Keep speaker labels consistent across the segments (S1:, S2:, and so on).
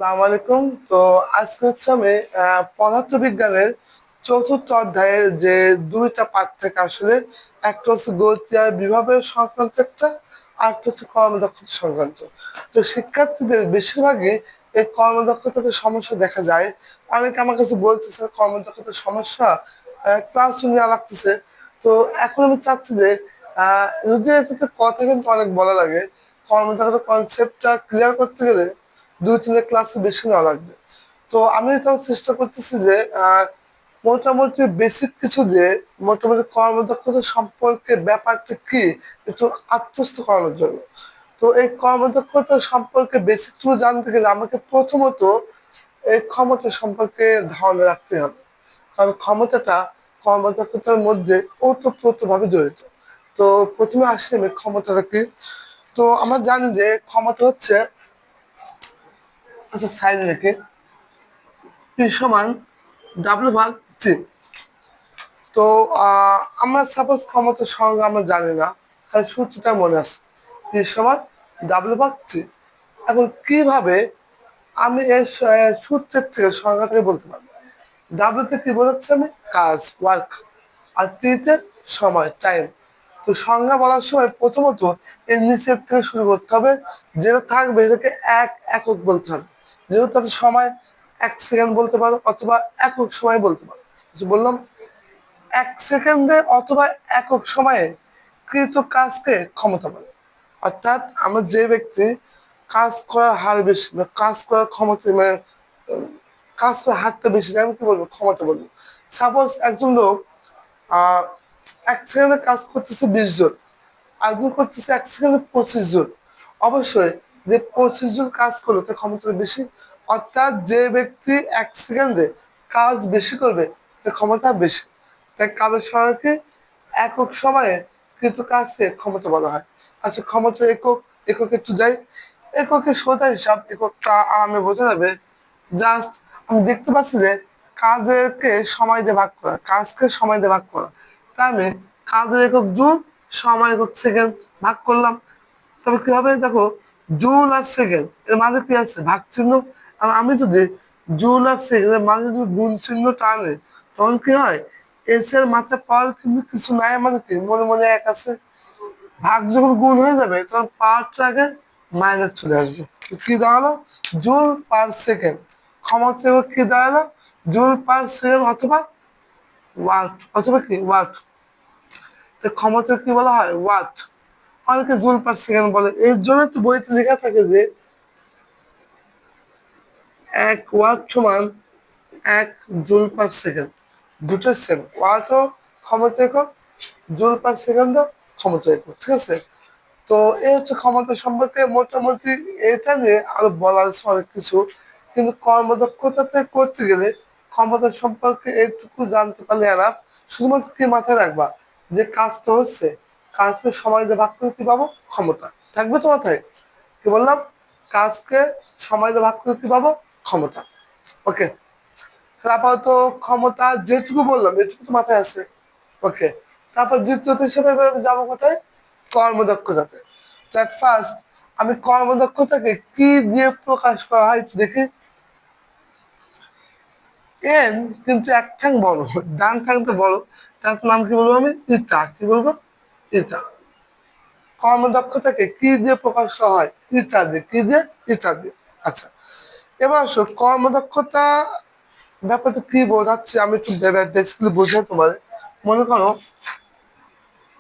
S1: আসসালামু আলাইকুম। তো আজকে হচ্ছে আমি পদার্থবিজ্ঞানের চতুর্থ অধ্যায়ের যে দুইটা পাঠ থেকে আসলে একটা হচ্ছে গতি আর বিভবের সংক্রান্ত একটা, আর একটা হচ্ছে কর্মদক্ষতা সংক্রান্ত। তো শিক্ষার্থীদের বেশিরভাগই এই কর্মদক্ষতাতে সমস্যা দেখা যায়। অনেকে আমার কাছে বলতেছে কর্মদক্ষতার সমস্যা ক্লাস নেওয়া লাগতেছে। তো এখন আমি চাচ্ছি যে যদি এটাতে কথা কিন্তু অনেক বলা লাগে, কর্মদক্ষতার কনসেপ্টটা ক্লিয়ার করতে গেলে 2-3 ক্লাসে বেশি নেওয়া লাগবে। তো আমি তাও চেষ্টা করতেছি যে মোটামুটি বেসিক কিছু দিয়ে মোটামুটি কর্মদক্ষতা সম্পর্কে ব্যাপারটা কি একটু আত্মস্থ করানোর জন্য। তো এই কর্মদক্ষতা সম্পর্কে বেসিক টু জানতে গেলে আমাকে প্রথমত এই ক্ষমতা সম্পর্কে ধারণা রাখতে হবে, কারণ ক্ষমতাটা কর্মদক্ষতার মধ্যে ওতপ্রোতভাবে জড়িত। তো প্রথমে আসি আমি ক্ষমতাটা কি। তো আমরা জানি যে ক্ষমতা হচ্ছে, আচ্ছা সাইড রেখে, পি সমান ডাব্লিউ ভাগ টি। তো আমরা সাপোজ ক্ষমতার সংজ্ঞা আমরা জানি না, খালি সূত্রটা মনে আছে, পি সমান ডাব্লিউ ভাগ টি। এখন কিভাবে আমি এই সূত্রের থেকে সংজ্ঞাটাকে বলতে পারবো? ডাব্লিউ তে কি বোঝাচ্ছে আমি? কাজ, ওয়ার্ক। আর টি তে সময়, টাইম। তো সংজ্ঞা বলার সময় প্রথমত এর নিচের থেকে শুরু করতে হবে, যেটা থাকবে এটাকে একক বলতে হবে। যেহেতু তাতে সময় 1 সেকেন্ড বলতে পারো অথবা একক সময় বলতে পারো। বললাম 1 সেকেন্ডে অথবা একক সময়ে কৃত কাজকে ক্ষমতা বলে। অর্থাৎ আমার যে ব্যক্তি কাজ করার হার বেশি বা কাজ করার ক্ষমতা মানে কাজ করার হারটা বেশি, আমি কি বলবো? ক্ষমতা বলবো। সাপোজ একজন লোক আহ 1 সেকেন্ডে কাজ করতেছে 20 জন, একজন করতেছে 1 সেকেন্ডে 25 জন। অবশ্যই যে 25 জন কাজ করলো তার ক্ষমতা বেশি। অর্থাৎ যে ব্যক্তি 1 সেকেন্ডে কাজ বেশি করবে তার ক্ষমতা বেশি। তাই কাজের সহায়কে একক সময়ে কৃত কাজকে ক্ষমতা বলা হয়। আচ্ছা, ক্ষমতা একক, একক একটু যাই। এককের সোজা হিসাব, এককটা আমি বোঝা যাবে জাস্ট আমি দেখতে পাচ্ছি যে কাজকে সময় দিয়ে ভাগ করা, কাজকে সময় দিয়ে ভাগ করা। তাই আমি কাজের একক জুল, সময় একক সেকেন্ড ভাগ করলাম। তবে কি হবে দেখো, জুল আর সেকেন্ড এর মাঝে কি আছে? ভাগ চিহ্ন। আর আমি যদি জুল আর সেকেন্ড এর মাঝে যদি গুণ চিহ্ন টানে, তখন কি হয়? এস এর মাত্রা পাওয়ার কিন্তু কিছু নাই, মানে কি মনে মনে এক আছে। ভাগ যখন গুণ হয়ে যাবে তখন পাওয়ারটা আগে মাইনাস চলে আসবে। তো কি দাঁড়ালো? Joule per second. ক্ষমতা একক কি দাঁড়ালো? জুল পার সেকেন্ড অথবা ওয়াট, অথবা কি ওয়াট। তো ক্ষমতা কি বলা হয়? ওয়াট। অনেকে জুল পার সেকেন্ড বলে, এর জন্য তো বইতে লেখা থাকে যে 1 ওয়াট সমান 1 জুল পার সেকেন্ড। দুটো সেম, ওয়াটও ক্ষমতা একক, জুল পার সেকেন্ডও ক্ষমতা একক। ঠিক আছে? তো এই হচ্ছে ক্ষমতা সম্পর্কে মোটামুটি। এটা নিয়ে আরো বলার আছে অনেক কিছু, কিন্তু কর্মদক্ষতাতে করতে গেলে ক্ষমতা সম্পর্কে এইটুকু জানতে পারলে এনাফ। শুধুমাত্র কি মাথায় রাখবা যে কাজটা হচ্ছে, কাজকে সময় দিয়ে ভাগ করে কি পাবো? ক্ষমতা। থাকবে তো মাথায়? কি বললাম? কাজকে সময় দিয়ে ভাগ করে কি পাবো? ক্ষমতা। ওকে, তাহলে আপাতত ক্ষমতা যেটুকু বললাম এটুকু তো মাথায় আছে। ওকে, তারপর দ্বিতীয়ত হিসেবে এবার আমি যাবো কোথায়? কর্মদক্ষতাতে। তো এট ফার্স্ট আমি কর্মদক্ষতাকে কি দিয়ে প্রকাশ করা হয় একটু দেখি। এন কিন্তু এক ঠ্যাং বড়, ডান ঠ্যাংটা বড়, তার নাম কি বলবো আমি? ইটা। কি বলবো? ইটা। কর্মদক্ষতাকে কি দিয়ে প্রকাশ করা হয়? ইটা দিয়ে। কি দিয়ে? ইটা দিয়ে। আচ্ছা, এবার আসো কর্মদক্ষতা ব্যাপারটা কি বোঝাচ্ছে আমি একটু বেসিক্যালি বোঝাই তোমার। মনে করো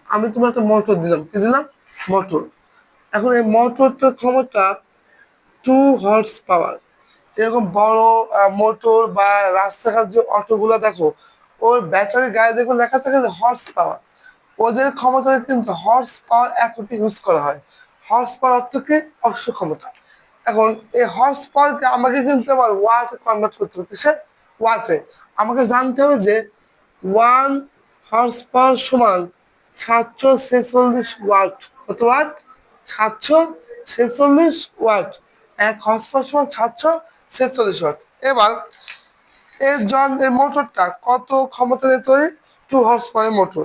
S1: আমি তোমার একটা মোটর দিলাম, কি দিলাম? মোটর। এখন এই মোটরটার ক্ষমতা 2 হর্স পাওয়ার। এরকম বড় মোটর বা রাস্তাঘাট যে অটোগুলো দেখো, ওর ব্যাটারি গায়ে দেখো লেখা থাকে যে হর্স পাওয়ার। ওদের ক্ষমতা কিন্তু হর্স পাওয়ার এককে ইউজ করা হয়। হর্স পাওয়ার অর্থ কি? অশ্ব ক্ষমতা। এখন এই হর্স পাওয়ারকে আমাকে কিন্তু আবার ওয়াটে কনভার্ট করতে হবে। কিসে? ওয়াটে। আমাকে জানতে হবে যে 1 হর্স পাওয়ার সমান 746 ওয়াট। কত ওয়াট? 746 ওয়াট। 1 হর্স পাওয়ার সমান 746 ওয়াট। এবার এই মোটরটা কত ক্ষমতা নিয়ে তৈরি? 2 হর্স পাওয়ার মোটর।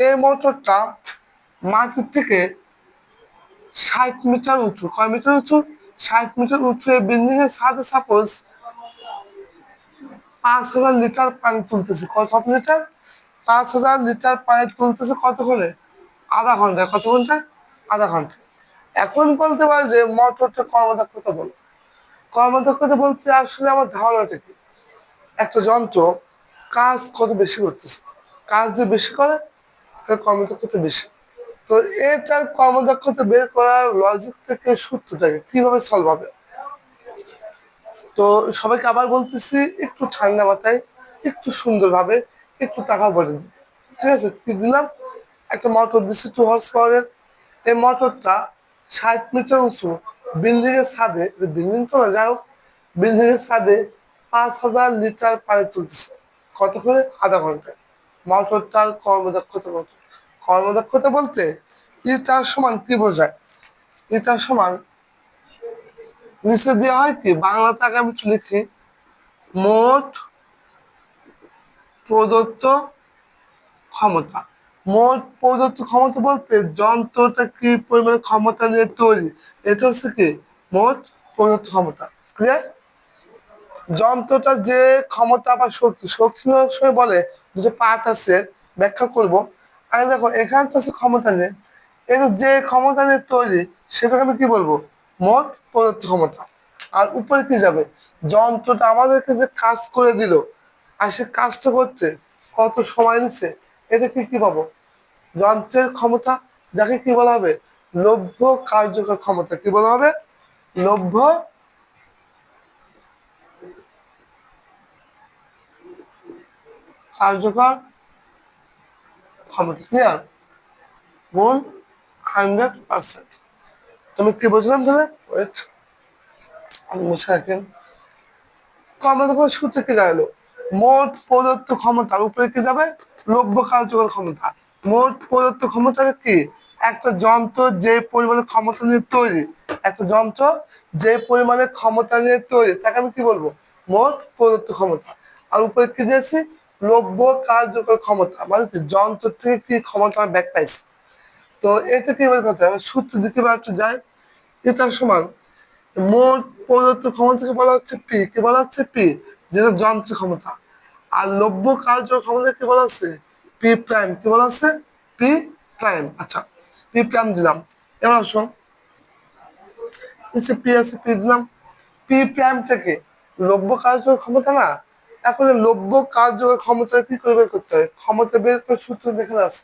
S1: এই মোটরটা মাটির থেকে 60 মিটার উঁচু। কয় মিটার উঁচু? 60 মিটার উঁচু বিল্ডিং এর ছাদে সাপোজ 5,000 লিটার পানি তুলতেছে। কত লিটার? 5,000 লিটার পানি তুলতেছে কতক্ষণে? আধা ঘন্টায়। কত ঘন্টায়? আধা ঘন্টায়। এখন বলতে পারে যে মোটরটা কর্মদক্ষতা বলো। কর্মদক্ষতা বলতে আসলে আমার ধারণাটা কি, একটা যন্ত্র কাজ কত বেশি করতেছে, কাজ যে বেশি করে তার কর্মদক্ষতা বেশি। তো এটার কর্মদক্ষতা বের করার লজিক থেকে সূত্রটাকে কিভাবে সলভ হবে। তো সবাইকে আবার বলতেছি, একটু ঠান্ডা মাথায়, একটু সুন্দরভাবে, একটু টাকা বলে দিই। ঠিক আছে, কি দিলাম? একটা মোটর দিচ্ছি 2 হর্স পাওয়ারের। এই মোটরটা 60 মিটার উঁচু বিল্ডিং এর ছাদে, বিল্ডিং তো না, যাই হোক, বিল্ডিং এর ছাদে 5,000 লিটার পানি তুলতেছে। কত করে? আধা ঘন্টায়। মোটরটার কর্মদক্ষতা কত? কর্মদক্ষতা বলতে ইটার সমান কি বোঝায়? ইটার সমান নিচে দেওয়া হয় কি, বাংলাতে আগে আমি একটু লিখি, মোট প্রদত্ত ক্ষমতা। মোট প্রদত্ত ক্ষমতা বলতে যন্ত্রটা কি পরিমাণে ক্ষমতা নিয়ে তৈরি, এটা হচ্ছে কি মোট প্রদত্ত ক্ষমতা। ক্লিয়ার? যন্ত্রটা যে ক্ষমতা বা শক্তি, শক্তি সময় বলে যে পার্ট আছে, ব্যাখ্যা করব। আগে দেখো, এখানে তো আছে ক্ষমতা নিয়ে, এটা যে ক্ষমতা নিয়ে তৈরি সেটাকে আমি কি বলবো? মোট প্রদত্ত ক্ষমতা। আর উপরে কি যাবে? যন্ত্রটা আমাদেরকে যে কাজ করে দিল, আর সে কাজটা করতে কত সময় নিচ্ছে, এটা কি পাবো? যন্ত্রের ক্ষমতা, যাকে কি বলা হবে? লভ্য কার্যকর ক্ষমতা। কি বলা হবে? লভ্য কার্যকর ক্ষমতা। ক্লিয়ার? গুণ 100%। তুমি কি বুঝলাম তাহলে? ওয়েট, আমি মুছে রাখেন। কর্মদক্ষতার সূত্র কি দাঁড়ালো? মোট প্রদত্ত ক্ষমতার উপরে কি যাবে? লভ্য কার্যকর ক্ষমতা। মোট প্রদত্ত ক্ষমতা কি? একটা যন্ত্র যে পরিমাণে ক্ষমতা নিয়ে তৈরি, একটা যন্ত্র যে পরিমাণে ক্ষমতা নিয়ে তৈরি, তাকে আমি কি বলবো? মোট প্রদত্ত ক্ষমতা। আর উপরে কি দিয়েছি? লভ্য কার্যকর ক্ষমতা, মানে কি যন্ত্র থেকে কি ক্ষমতা আমি ব্যাক পাইছি। তো এটা কি বলে কথা, সূত্র দিকে একটু যায়। এটা সমান মোট প্রদত্ত ক্ষমতাকে বলা হচ্ছে পি। কি বলা হচ্ছে? পি, যেটা যন্ত্রের ক্ষমতা। আর লভ্য কার্যকর ক্ষমতা কি বলা হচ্ছে? P prime. কি বলা হচ্ছে? P prime. আচ্ছা, পি প্রাইম দিলাম। এবার আসো, নিচে পি আছে, পি দিলাম। পি প্রাইম থেকে লভ্য কার্যকর ক্ষমতা না, এখন এই লভ্য কার্যকর ক্ষমতা কি করে বের করতে হয়? ক্ষমতা বের করে সূত্র এখানে আছে,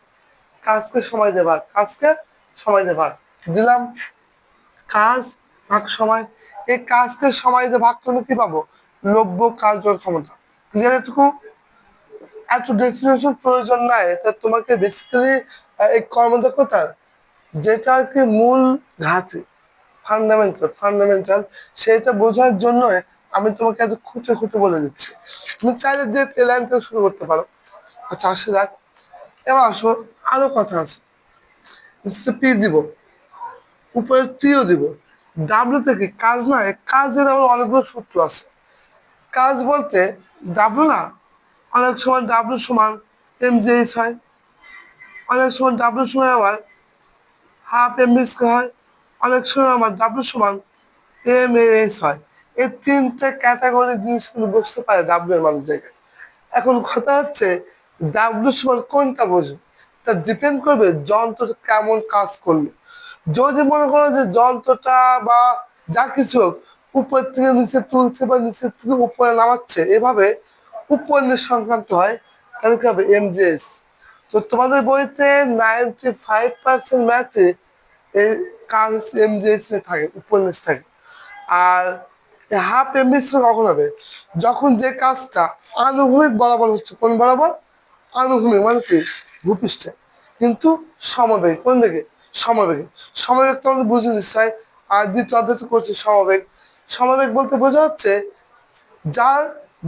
S1: কাজকে সময় দেবা, কাজকে সময় দেবা দিলাম। কাজ ভাগ সময়, এই কাজকে সময় দিয়ে ভাগ করলে কি পাবো? লভ্য কার্যকর ক্ষমতা। ক্লিয়ার? এটুকু এত ডেফিনেশন প্রয়োজন নাই, এটা তোমাকে বেসিক্যালি এই কর্মদক্ষতার যেটা আর কি মূল ঘাঁটি, ফান্ডামেন্টাল সেটা বোঝার জন্য আমি তোমাকে এত খুঁটে খুঁটে বলে দিচ্ছি। তুমি চাইলে দিয়ে এই লাইন থেকে শুরু করতে পারো। আচ্ছা, আসে দেখ। এবার আসো, আরো কথা আছে। পি দিব, উপরে টিও দিব। ডাব্লিউ থেকে কাজ না, কাজের আবার অনেকগুলো সূত্র আছে। কাজ বলতে ডাব্লিউ না, অনেক সময় ডাব্লিউ সমান এমজিএইচ হয়, অনেক সময় ডাব্লিউ সমান আবার হাফ এমবি স্কোয়ার হয়, অনেক সময় আমার ডাব্লিউ সমান এম এস হয়। এই তিনটে ক্যাটাগরি জিনিসগুলো বুঝতে পারে ডাব্লিউ এর মানুষ জায়গায়। এখন কথা হচ্ছে ডাব্লিউ সমান কোনটা বুঝবে, তা ডিপেন্ড করবে যন্ত্রটা কেমন কাজ করলো। যদি মনে করো যে যন্ত্রটা বা যা কিছু হোক উপর থেকে নিচে তুলছে বা নিচের থেকে উপরে নামাচ্ছে, এভাবে উপর নিচ সংক্রান্ত হয়, তাহলে কি হবে? এমজিএস। তো তোমাদের বইতে 95% ম্যাথে এই কাজ এমজিএস থাকে, উপর নিচ থাকে। আর হাফ এমবিএস কখন হবে? যখন যে কাজটা আনুভূমিক বরাবর হচ্ছে। কোন বরাবর? আনুভূমিক, মানে কি ভূপৃষ্ঠে, কিন্তু সমবেগে। কোন দিকে? সমবেগে। সমবেগ তো আমাদের বুঝে নিশ্চয়। আর দ্বিতীয় অধ্যায় করছে সমবেগ। সমবেগ বলতে বোঝা হচ্ছে যার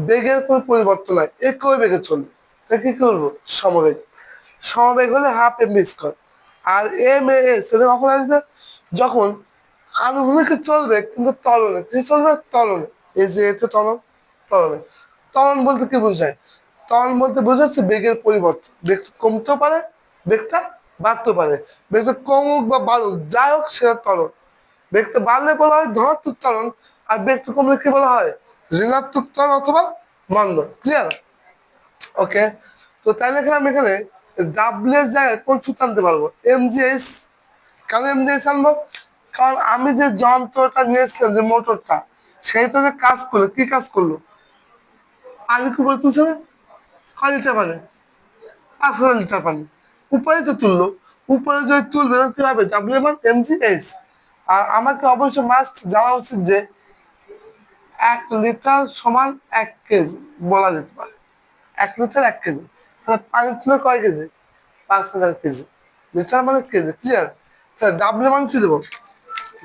S1: বেগের কোনো পরিবর্তন নাই, একই বেগে চলবে, তাকে কি করবো? সমবেগ। সমবেগ হলে হাফ এমবি স্কোয়ার। আর এম এস এটা কখন আসবে? যখন আনুভূমিকে চলবে কিন্তু ত্বরণে, কি চলবে? ত্বরণে। এই যে এতে ত্বরণ, ত্বরণে। ত্বরণ বলতে কি বোঝায়? ত্বরণ বলতে বোঝাচ্ছে বেগের পরিবর্তন। বেগ কমতেও পারে, বেগটা বাড়তেও পারে। বেগটা কমুক বা বাড়ুক, যাই হোক, সেটা ত্বরণ। বেগটা বাড়লে বলা হয় ধনাত্মক ত্বরণ, আর বেগটা কমলে কি বলা হয় ঋণাত্মক ত্বরণ অথবা মন্দন। ক্লিয়ার? ওকে, তো তাহলে এখানে আমি এখানে ডাব্লিউ এর জায়গায় কোন সূত্র আনতে পারবো? এমজিএস। কেন এমজিএস আনবো? কারণ আমি যে যন্ত্রটা নিয়েছিলাম, যে মোটরটা, সেইটা যে কাজ করলো, কি কাজ করলো? পানি কি উপরে তুলছে না? কয় লিটার পানি? 5,000 লিটার পানি উপরে তো তুললো। উপরে যদি তুলবে কি হবে? ডাব্লিউ মান এমজিএস। আর আমাকে অবশ্যই মাস্ট জানা উচিত যে 1 লিটার সমান 1 কেজি বলা যেতে পারে। 1 লিটার 1 কেজি, তাহলে পানি তুলে কয় কেজি? 5,000 কেজি। লিটার মানে কেজি। ক্লিয়ার? তাহলে ডাব্লিউ মান কি দেবো?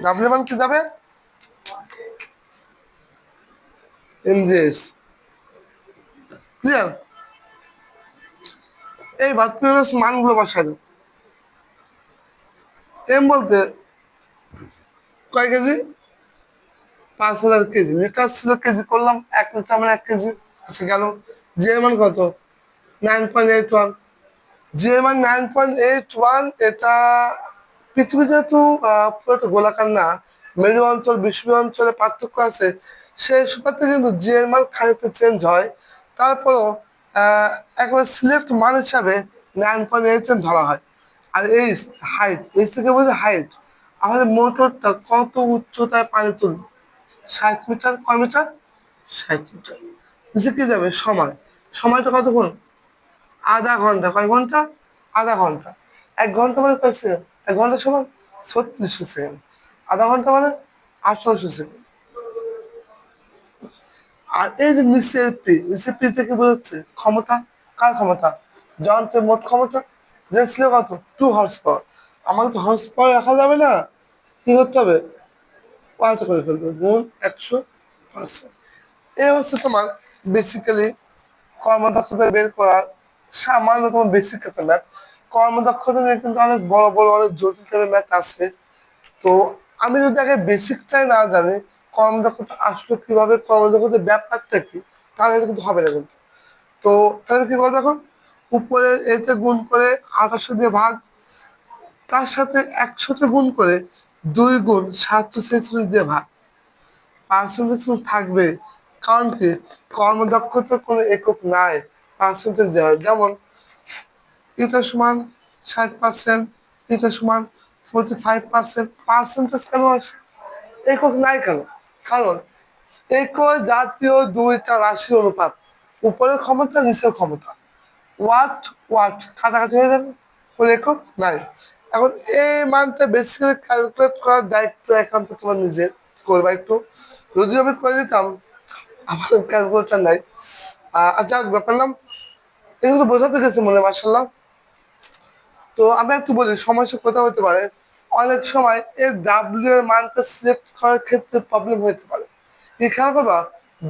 S1: ডাব্লিউ মান কি যাবে? এমজিএস। ক্লিয়ার? এইবার প্রিভিয়াস মানগুলো বসাই দেবো। এম বলতে কয় কেজি? 5,000 কেজি। লিটার ছিল, কেজি করলাম, 1 লিটার মানে 1 কেজি। আচ্ছা গেল। জি এর মান কত? 9.81। জি এর মান 9.81। এটা পৃথিবী যেহেতু পুরোটা গোলাকার না, মেরু অঞ্চল বিষুবীয় অঞ্চলে পার্থক্য আছে, সেই সুবাদে কিন্তু জি এর মান খানিকটা চেঞ্জ হয়। তারপরও একেবারে সিলেক্ট মান হিসাবে 9.8 ধরা হয়। আর এইচ, হাইট, এইচ থেকে বোঝে হাইট। আমাদের মোটরটা কত উচ্চতায় পানি তুলবে? 60 মিটার। কয় মিটার? 60 মিটার। নিচে কি যাবে? সময়। সময়টা কতক্ষণ? আধা ঘন্টা। কয় ঘন্টা? আধা ঘন্টা। 1 ঘন্টা মানে কয় সেকেন্ড? 1 ঘন্টা সমান 3600 সেকেন্ড। আধা ঘন্টা মানে 1800 সেকেন্ড। আর এই যে নিচের পি, নিচের পি থেকে বোঝাচ্ছে ক্ষমতা। কার ক্ষমতা? যন্ত্রের মোট ক্ষমতা। যে ছিল কত? 2 হর্স পাওয়ার। আমাকে তো হর্স পাওয়ার রাখা যাবে না, কি করতে হবে? পাল্টা করে ফেলতে হবে, গুণ 100%। এ হচ্ছে তোমার বেসিক্যালি কর্মদক্ষতা বের করার সামান্য তোমার বেসিক একটা ম্যাথ। কর্মদক্ষতা নিয়ে কিন্তু অনেক বড় বড় অনেক জটিল টাইপের ম্যাথ আছে। তো আমি যদি আগে বেসিকটাই না জানি, কর্মদক্ষতা আসলে কিভাবে, কর্মদক্ষতার ব্যাপারটা কি, তাহলে কিন্তু হবে না কিন্তু। তো তাহলে কি করবো এখন? উপরে এতে গুণ করে 2800 দিয়ে ভাগ, তার সাথে 100তে গুণ করে 2 গুণ 746 দিয়ে ভাগ। পার্সেন্টেজ থাকবে, কারণ কি কর্মদক্ষতার কোনো একক নাই, পার্সেন্টেজ দেওয়া হয়। যেমন এটা সমান 60%, এটা সমান 45%। পার্সেন্টেজ কেন আসে? একক নাই কেন? কারণ একই জাতীয় দুইটা রাশির অনুপাত, উপরের ক্ষমতা নিচের ক্ষমতা, ওয়াট ওয়াট কাটাকাটি হয়ে যাবে, কোনো একক নাই। এখন এই মানটা বেসিক্যালি ক্যালকুলেট করার দায়িত্ব একান্ত তোমার নিজের। করবা একটু, যদিও আমি করে দিতাম, আমার ক্যালকুলেটার নাই। আচ্ছা ব্যাপার নাম, এগুলো তো বোঝাতে গেছি মনে হয়, মার্শাল্লাহ। তো আমি একটু বলি সমস্যা কোথাও হতে পারে। অনেক সময় এই ডাব্লিউ এর মানটা সিলেক্ট করার ক্ষেত্রে প্রবলেম হতে পারে। কি খেয়াল করবা?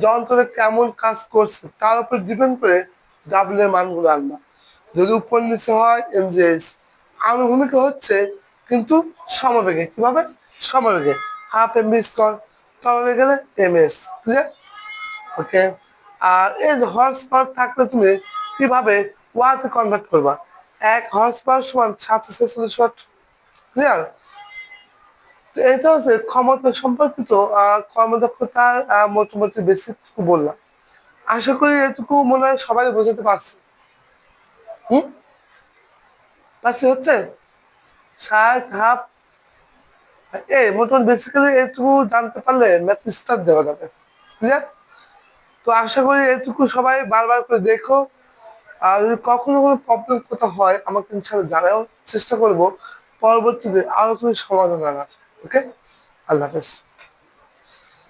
S1: যন্ত্রে কেমন কাজ করছে তার উপর ডিপেন্ড করে ডাব্লিউ এর মানগুলো আনবা। যদি উপর নিচে হয় এমজিএস, আনুভূমিক হচ্ছে কিন্তু সমবেগে। কিভাবে? সমবেগে। হাফ এমবি স্কোয়ার, তরলে গেলে এমএস। ক্লিয়ার? ওকে। আর এই যে হর্স পাওয়ার থাকলে তুমি কিভাবে ওয়াটে কনভার্ট করবা? 1 হর্স পাওয়ার সমান 746 ওয়াট। ক্লিয়ার? তো এটা হচ্ছে ক্ষমতা সম্পর্কিত কর্মদক্ষতার মোটামুটি বেসিক বললাম। আশা করি এটুকু মনে হয় সবাই বোঝাতে পারছি। হুম, পারছি হচ্ছে 60 হাফ। মোটামুটি বেসিক্যালি এটুকু জানতে পারলে ম্যাথ স্টার্ট দেওয়া যাবে। ক্লিয়ার? তো আশা করি এটুকু সবাই বারবার করে দেখো। আর যদি কখনো কোনো প্রবলেম কোথাও হয় আমাকে ইনশাল্লাহ জানাও, চেষ্টা করবো পরবর্তীতে আরো কিছু সমাধান আনার। ওকে, আল্লাহ হাফেজ।